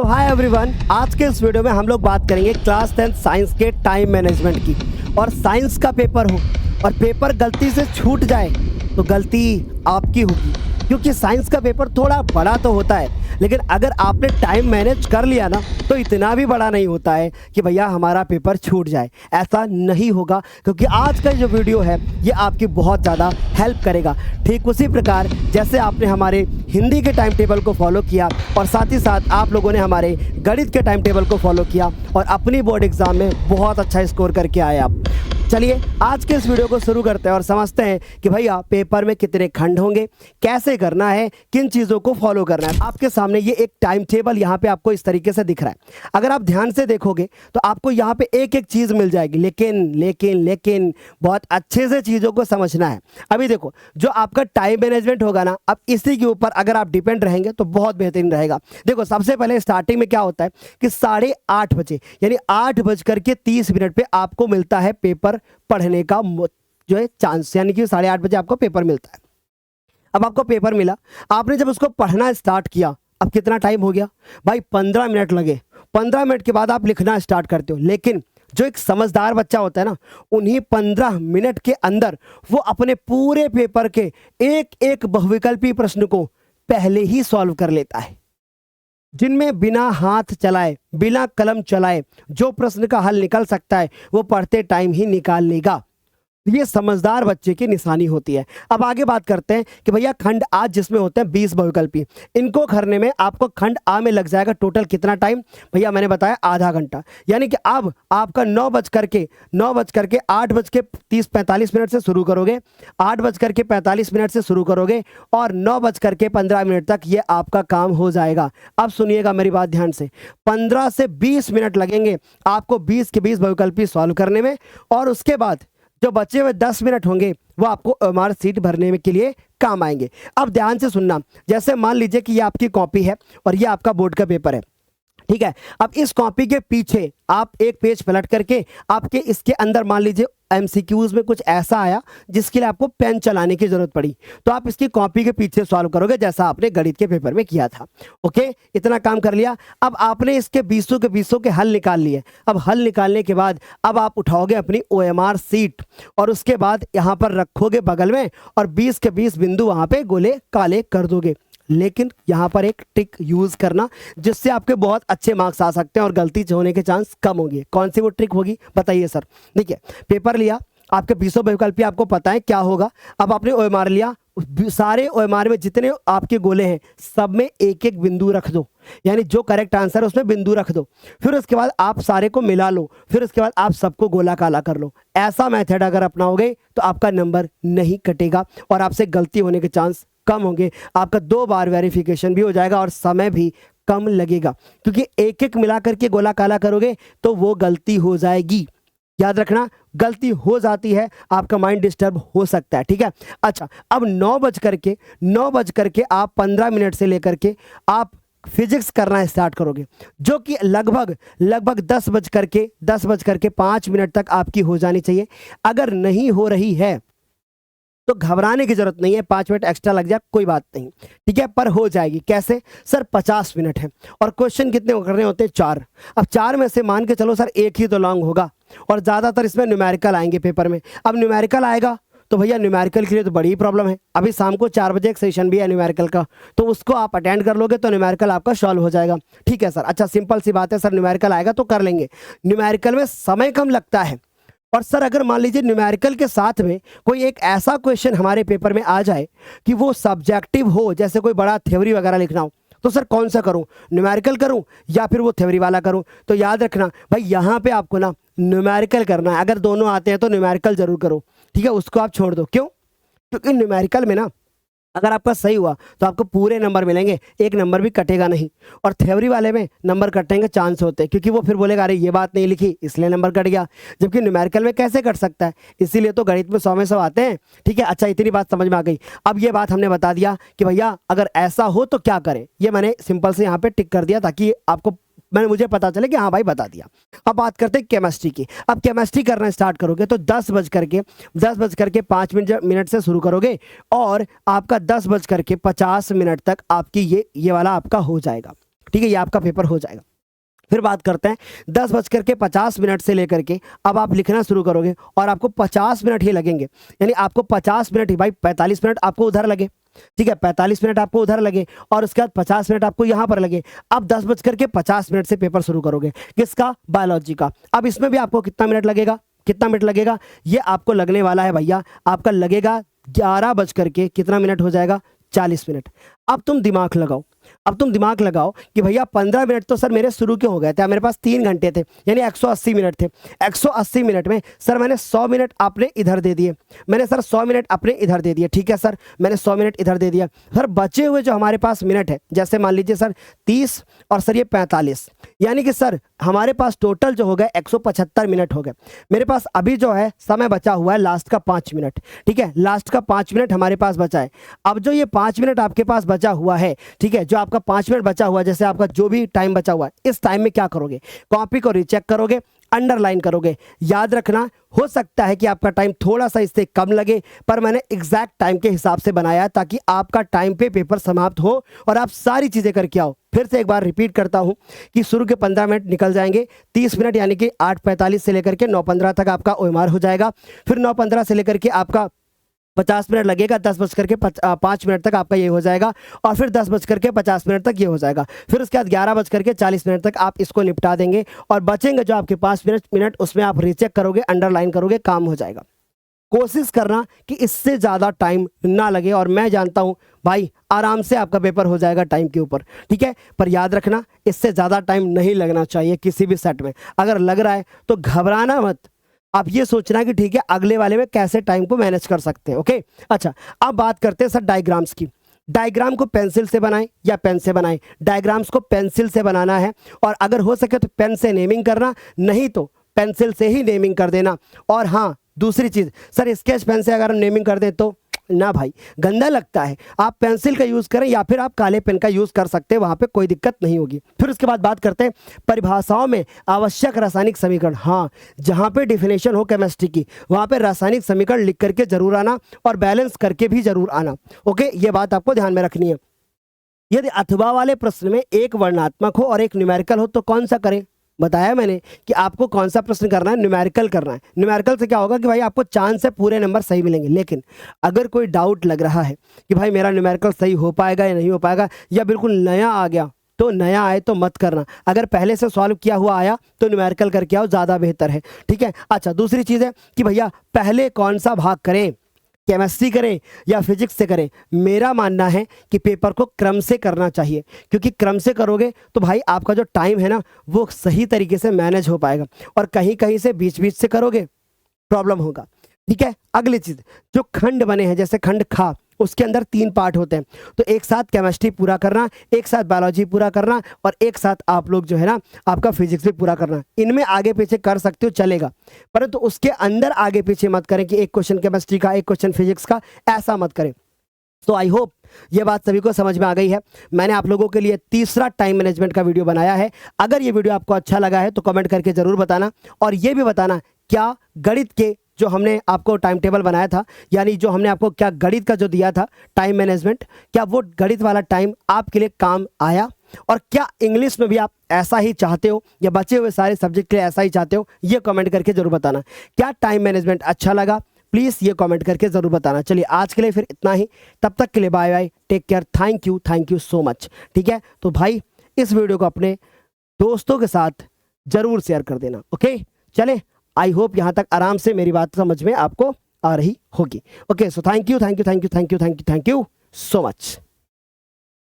तो hi everyone, आज के इस वीडियो में हम लोग बात करेंगे क्लास 10 साइंस के टाइम मैनेजमेंट की। और साइंस का पेपर हो और पेपर गलती से छूट जाए तो गलती आपकी होगी, क्योंकि साइंस का पेपर थोड़ा बड़ा तो होता है, लेकिन अगर आपने टाइम मैनेज कर लिया ना तो इतना भी बड़ा नहीं होता है कि भैया हमारा पेपर छूट जाए। ऐसा नहीं होगा, क्योंकि आज का जो वीडियो है ये आपकी बहुत ज़्यादा हेल्प करेगा। ठीक उसी प्रकार जैसे आपने हमारे हिंदी के टाइम टेबल को फॉलो किया और साथ ही साथ आप लोगों ने हमारे गणित के टाइम टेबल को फॉलो किया और अपनी बोर्ड एग्ज़ाम में बहुत अच्छा स्कोर करके आए आप। चलिए आज के इस वीडियो को शुरू करते हैं और समझते हैं कि भैया पेपर में कितने खंड होंगे, कैसे करना है, किन चीज़ों को फॉलो करना है। आपके सामने ये एक टाइम टेबल यहाँ पे आपको इस तरीके से दिख रहा है। अगर आप ध्यान से देखोगे तो आपको यहाँ पे एक एक चीज़ मिल जाएगी, लेकिन बहुत अच्छे से चीज़ों को समझना है। अभी देखो, जो आपका टाइम मैनेजमेंट होगा ना, अब इसी के ऊपर अगर आप डिपेंड रहेंगे तो बहुत बेहतरीन रहेगा। देखो, सबसे पहले स्टार्टिंग में क्या होता है कि 8:30 बजे यानी 8:30 पे आपको मिलता है पेपर पढ़ने का जो है चांस, यानी कि 8:30 बजे आपको पेपर मिलता है। अब आपको पेपर मिला, आपने जब उसको पढ़ना स्टार्ट किया, अब कितना टाइम हो गया भाई, 15 मिनट लगे। 15 मिनट के बाद आप लिखना स्टार्ट करते हो। लेकिन जो एक समझदार बच्चा होता है ना, उन्हीं 15 मिनट के अंदर वो अपने पूरे पेपर के एक एक बहुविकल्पी प्रश्न को पहले ही सॉल्व कर लेता है, जिनमें बिना हाथ चलाए, बिना कलम चलाए जो प्रश्न का हल निकल सकता है वो पढ़ते टाइम ही निकाल लेगा। ये समझदार बच्चे की निशानी होती है। अब आगे बात करते हैं कि भैया खंड आ जिसमें होते हैं 20 बहुविकल्पी, इनको करने में आपको खंड आ में लग जाएगा टोटल कितना टाइम, भैया मैंने बताया आधा घंटा। यानी कि अब आपका 9:30-8:45 से शुरू करोगे, 8:45 से शुरू करोगे और 9:15 तक ये आपका काम हो जाएगा। अब सुनिएगा मेरी बात ध्यान से, 15 से 20 मिनट लगेंगे आपको 20 के 20 बहुविकल्पी सॉल्व करने में, और उसके बाद जो बचे हुए 10 मिनट होंगे वो आपको ओएमआर सीट भरने में के लिए काम आएंगे। अब ध्यान से सुनना, जैसे मान लीजिए कि ये आपकी कॉपी है और ये आपका बोर्ड का पेपर है, ठीक है। अब इस कॉपी के पीछे आप एक पेज पलट करके आपके इसके अंदर मान लीजिए एमसीक्यूज में कुछ ऐसा आया जिसके लिए आपको पेन चलाने की जरूरत पड़ी, तो आप इसकी कॉपी के पीछे सॉल्व करोगे जैसा आपने गणित के पेपर में किया था। ओके, इतना काम कर लिया। अब आपने इसके 20 के हल निकाल लिए। अब हल निकालने के बाद अब आप उठाओगे अपनी ओएमआर सीट और उसके बाद यहाँ पर रखोगे बगल में और 20 के 20 बिंदु वहाँ पे गोले काले कर दोगे। लेकिन यहाँ पर एक ट्रिक यूज करना जिससे आपके बहुत अच्छे मार्क्स आ सकते हैं और गलती होने के चांस कम होंगे। कौन सी वो ट्रिक होगी बताइए सर। देखिए, पेपर लिया, आपके 20 बहुविकल्पी आपको पता है क्या होगा। अब आपने ओएमआर लिया, सारे ओएमआर में जितने आपके गोले हैं सब में एक एक बिंदु रख दो, यानी जो करेक्ट आंसर है उसमें बिंदु रख दो। फिर उसके बाद आप सारे को मिला लो, फिर उसके बाद आप सबको गोला काला कर लो। ऐसा मेथड अगर अपनाओगे तो आपका नंबर नहीं कटेगा और आपसे गलती होने के चांस कम होंगे। आपका 2 बार वेरिफिकेशन भी हो जाएगा और समय भी कम लगेगा, क्योंकि एक एक मिला करके गोला काला करोगे तो वो गलती हो जाएगी। याद रखना, गलती हो जाती है, आपका माइंड डिस्टर्ब हो सकता है, ठीक है। अच्छा, अब 9:00 आप 15 मिनट से लेकर के आप फिजिक्स करना स्टार्ट करोगे, जो कि लगभग 10:05 तक आपकी हो जानी चाहिए। अगर नहीं हो रही है तो घबराने की जरूरत नहीं है, 5 मिनट एक्स्ट्रा लग जाए कोई बात नहीं, ठीक है, पर हो जाएगी। कैसे सर? 50 मिनट है और क्वेश्चन कितने करने होते हैं? 4। अब 4 में से मान के चलो सर एक ही तो लॉन्ग होगा और ज़्यादातर इसमें न्यूमेरिकल आएंगे पेपर में। अब न्यूमेरिकल आएगा तो भैया न्यूमेरिकल के लिए तो बड़ी प्रॉब्लम है। अभी शाम को 4 बजे एक सेशन भी है न्यूमेरिकल का, तो उसको आप अटेंड कर लोगे तो न्यूमेरिकल आपका सॉल्व हो जाएगा। ठीक है सर, अच्छा सिंपल सी बात है सर, न्यूमेरिकल आएगा तो कर लेंगे। न्यूमेरिकल में समय कम लगता है, और सर अगर मान लीजिए न्यूमेरिकल के साथ में कोई एक ऐसा क्वेश्चन हमारे पेपर में आ जाए कि वो सब्जेक्टिव हो, जैसे कोई बड़ा थ्योरी वगैरह लिखना हो, तो सर कौन सा करूं, न्यूमेरिकल करूं या फिर वो थ्योरी वाला करूं? तो याद रखना भाई, यहाँ पे आपको ना न्यूमेरिकल करना है। अगर दोनों आते हैं तो न्यूमेरिकल जरूर करो, ठीक है, उसको आप छोड़ दो। क्यों? क्योंकि न्यूमेरिकल में ना अगर आपका सही हुआ तो आपको पूरे नंबर मिलेंगे, एक नंबर भी कटेगा नहीं। और थ्योरी वाले में नंबर कटने के चांस होते हैं, क्योंकि वो फिर बोलेगा अरे ये बात नहीं लिखी इसलिए नंबर कट गया, जबकि न्यूमेरिकल में कैसे कट सकता है। इसीलिए तो गणित में 100 में 100 आते हैं, ठीक है। अच्छा, इतनी बात समझ में आ गई। अब ये बात हमने बता दिया कि भैया अगर ऐसा हो तो क्या करें, ये मैंने सिंपल से यहाँ पे टिक कर दिया ताकि आपको मुझे पता चले कि हाँ भाई बता दिया। अब बात करते हैं केमिस्ट्री की। अब केमिस्ट्री करना स्टार्ट करोगे तो 10:05 से शुरू करोगे और आपका 10:50 तक आपकी ये वाला आपका हो जाएगा। ठीक है, ये आपका पेपर हो जाएगा। फिर बात करते हैं 10:50 से लेकर के अब आप लिखना शुरू करोगे और आपको 50 मिनट ही लगेंगे, यानी आपको 50 मिनट ही, भाई 45 मिनट आपको उधर लगे, ठीक है, 45 मिनट आपको उधर लगे और उसके बाद 50 मिनट आपको यहाँ पर लगे। अब 10:50 से पेपर शुरू करोगे, किसका? बायोलॉजी का। अब इसमें भी आपको कितना मिनट लगेगा? कितना मिनट लगेगा? ये आपको लगने वाला है भैया, आपका लगेगा 11 कितना मिनट हो जाएगा? 40 मिनट। अब तुम दिमाग लगाओ, अब तुम दिमाग लगाओ कि भैया 15 मिनट तो सर मेरे शुरू क्यों हो गए थे? मेरे पास 3 घंटे थे, यानी 180 मिनट थे। 180 मिनट में सर मैंने 100 मिनट आपने इधर दे दिए, मैंने सर 100 मिनट अपने इधर दे दिए, ठीक है सर, मैंने 100 मिनट इधर दे दिया। सर बचे हुए जो हमारे पास मिनट है, जैसे मान लीजिए सर 30 और सर ये 45, यानी कि सर हमारे पास टोटल जो हो गए 175 मिनट हो गए। मेरे पास अभी जो है समय बचा हुआ है लास्ट का 5 मिनट, ठीक है, लास्ट का 5 मिनट हमारे पास बचा है। अब जो ये 5 मिनट आपके पास बचा हुआ है, ठीक है, जो आपका 5 मिनट बचा हुआ है, जैसे आपका जो भी टाइम बचा हुआ है, इस टाइम में क्या करोगे? कॉपी को रीचेक करोगे, अंडरलाइन करोगे। याद रखना, हो सकता है कि आपका टाइम थोड़ा सा इससे कम लगे, पर मैंने एग्जैक्ट टाइम के हिसाब से बनाया है ताकि आपका टाइम पे पेपर समाप्त हो और आप सारी चीज़ें करके आओ। फिर से एक बार रिपीट करता हूं कि शुरू के 15 मिनट निकल जाएंगे, 30 मिनट यानी कि 8:45 से लेकर के 9:15 तक आपका ओएमआर हो जाएगा। फिर 9:15 से लेकर के आपका 50 मिनट लगेगा, 10:05 तक आपका ये हो जाएगा और फिर 10:50 तक ये हो जाएगा। फिर उसके बाद 11:40 तक आप इसको निपटा देंगे और बचेंगे जो आपके 5 मिनट उसमें आप रीचेक करोगे, अंडरलाइन करोगे, काम हो जाएगा। कोशिश करना कि इससे ज़्यादा टाइम ना लगे और मैं जानता हूँ भाई आराम से आपका पेपर हो जाएगा टाइम के ऊपर, ठीक है, पर याद रखना इससे ज़्यादा टाइम नहीं लगना चाहिए किसी भी सेट में। अगर लग रहा है तो घबराना मत, आप ये सोचना कि ठीक है अगले वाले में कैसे टाइम को मैनेज कर सकते हैं। ओके, अच्छा अब बात करते हैं सर डायग्राम्स की। डायग्राम को पेंसिल से बनाएं या पेन से बनाएं? डायग्राम्स को पेंसिल से बनाना है और अगर हो सके तो पेन से नेमिंग करना, नहीं तो पेंसिल से ही नेमिंग कर देना। और हाँ, दूसरी चीज़, सर स्केच पेन से अगर हम नेमिंग कर दें तो ना भाई, गंदा लगता है। आप पेंसिल का यूज़ करें या फिर आप काले पेन का यूज़ कर सकते हैं, वहाँ पे कोई दिक्कत नहीं होगी। फिर उसके बाद बात करते हैं परिभाषाओं में आवश्यक रासायनिक समीकरण। हाँ, जहाँ पे डिफिनेशन हो केमिस्ट्री की, वहाँ पे रासायनिक समीकरण लिख करके जरूर आना और बैलेंस करके भी जरूर आना। ओके, ये बात आपको ध्यान में रखनी है। यदि अथवा वाले प्रश्न में एक वर्णात्मक हो और एक न्यूमेरिकल हो तो कौन सा करें? बताया मैंने कि आपको कौन सा प्रश्न करना है, न्यूमेरिकल करना है। न्यूमेरिकल से क्या होगा कि भाई आपको चांस से पूरे नंबर सही मिलेंगे। लेकिन अगर कोई डाउट लग रहा है कि भाई मेरा न्यूमेरिकल सही हो पाएगा या नहीं हो पाएगा, या बिल्कुल नया आ गया, तो नया आए तो मत करना। अगर पहले से सॉल्व किया हुआ आया तो न्यूमेरिकल करके आओ, ज़्यादा बेहतर है, ठीक है। अच्छा, दूसरी चीज़ है कि भैया पहले कौन सा भाग करें, केमिस्ट्री करें या फिजिक्स से करें? मेरा मानना है कि पेपर को क्रम से करना चाहिए, क्योंकि क्रम से करोगे तो भाई आपका जो टाइम है ना वो सही तरीके से मैनेज हो पाएगा, और कहीं कहीं से बीच बीच से करोगे प्रॉब्लम होगा, ठीक है। अगली चीज़, जो खंड बने हैं जैसे खंड खा, उसके अंदर 3 पार्ट होते हैं, तो एक साथ केमिस्ट्री पूरा करना, एक साथ बायोलॉजी पूरा करना और एक साथ आप लोग जो है ना आपका फिजिक्स भी पूरा करना। इनमें आगे पीछे कर सकते हो, चलेगा, परंतु उसके अंदर आगे पीछे मत करें कि एक क्वेश्चन केमिस्ट्री का एक क्वेश्चन फिजिक्स का, ऐसा मत करें। तो आई होप ये बात सभी को समझ में आ गई है। मैंने आप लोगों के लिए तीसरा टाइम मैनेजमेंट का वीडियो बनाया है। अगर ये वीडियो आपको अच्छा लगा है तो कमेंट करके ज़रूर बताना, और ये भी बताना क्या गणित के जो हमने आपको टाइम टेबल बनाया था, यानी जो हमने आपको क्या गणित का जो दिया था टाइम मैनेजमेंट, क्या वो गणित वाला टाइम आपके लिए काम आया, और क्या इंग्लिश में भी आप ऐसा ही चाहते हो या बचे हुए सारे सब्जेक्ट के लिए ऐसा ही चाहते हो? ये कमेंट करके ज़रूर बताना। क्या टाइम मैनेजमेंट अच्छा लगा, प्लीज़ ये कमेंट करके ज़रूर बताना। चलिए आज के लिए फिर इतना ही, तब तक के लिए bye bye, take care, thank you so much, ठीक है। तो भाई इस वीडियो को अपने दोस्तों के साथ ज़रूर शेयर कर देना। ओके, चले, आई होप यहाँ तक आराम से मेरी बात समझ में आपको आ रही होगी। Okay, so thank you so much.